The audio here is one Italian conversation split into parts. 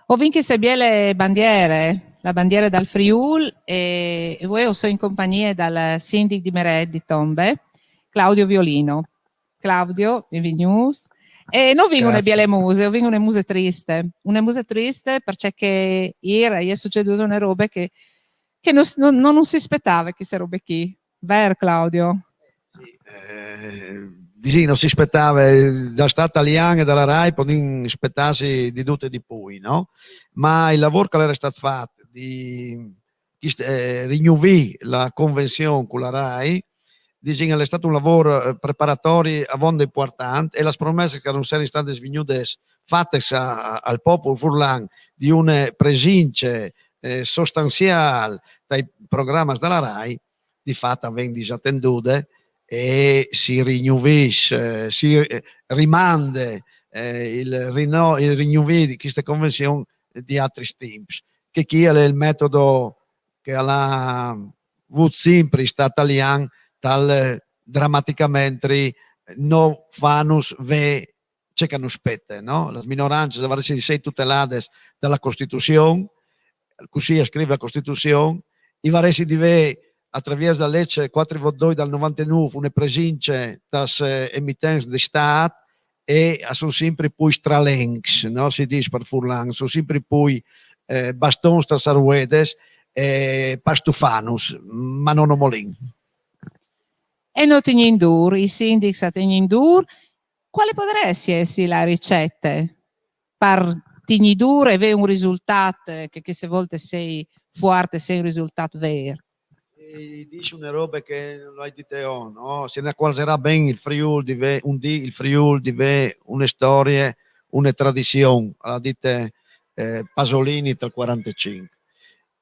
Ho vinto queste biele bandiere, la bandiera dal Friul e voi sono in compagnia dal sindaco di Meret di Tombe, Claudio Violino. Claudio, benvenuto. E non vengono biele muse, vengono muse triste perché ieri è succeduto una roba che non si aspettava che queste robe qui. Vero Claudio? Sì, non si aspettava da Stato italiano e dalla RAI, non aspettarsi di tutte e di poi, no? Ma il lavoro che era stato fatto di rinnovare la convenzione con la RAI è stato un lavoro preparatorio a modo importante e le promesse che non sono state svenute fatte al popolo furlan di una presenza sostanziale dai programmi della RAI di fatto vengono disattendute e si rinnovisce, si rimanda il rinnovo di queste convenzioni di altri temps, che chi è il metodo che ha avuto sempre in Stato italiano tal drammaticamente non fanno ve c'è che non spette, no? Le minoranze devono essere tutelate dalla Costituzione, così scrive la Costituzione, i varesi di ve attraverso la legge 422 dal 99 una presenza das emittenti di Stato e sono sempre poi stralenks, no? Si dice per furlan, sono sempre poi bastons tras arruedes pastufanus, ma non omolin. E non tenendo i sindaci a tenendo, quale potrebbe essere la ricetta per tenere e avere un risultato che queste volte sei forte, sei un risultato vero? Dici una roba che non hai di te, no? Se ne accorgerà ben il Friuli il Friuli di una storia, una tradizione, alla dite Pasolini del 45.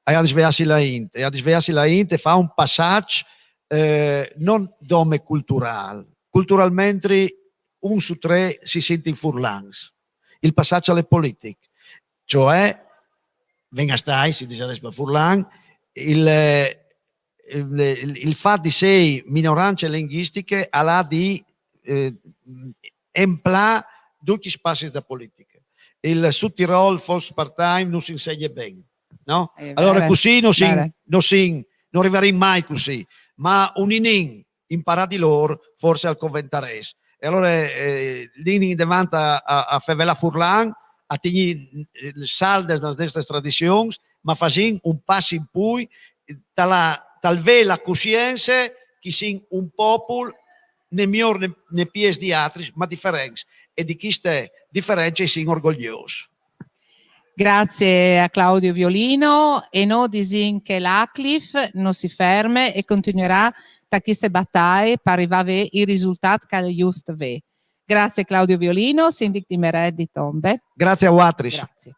E a svegliarsi la Int e fa un passaggio non dome culturale. Culturalmente un su tre si sente in furlans. Il passaggio alle politiche, cioè venga stai, si dice adesso per furlan, il fatto di sei minoranze linguistiche alla di empla tutti gli spazi da politica. Il Sud Tirol forse part-time non si insegna bene, no? Allora così non arriverei mai così, ma un inin imparare di loro forse al conventares. E allora l'inin davanti a Fevela Furlan a tenere salde da queste tradizioni, ma facendo un passo in cui talvez la coscienza che sia un popolo ne migliore ne pies di altri, ma differenti, e di queste differenze siamo orgogliosi. Grazie a Claudio Violino e noi diciamo che l'ACLIF non si ferma e continuerà da queste battaglie per arrivare ai risultati che è giusto. Grazie Claudio Violino, sindaco di Meret di Tombe. Grazie a Watris. Grazie.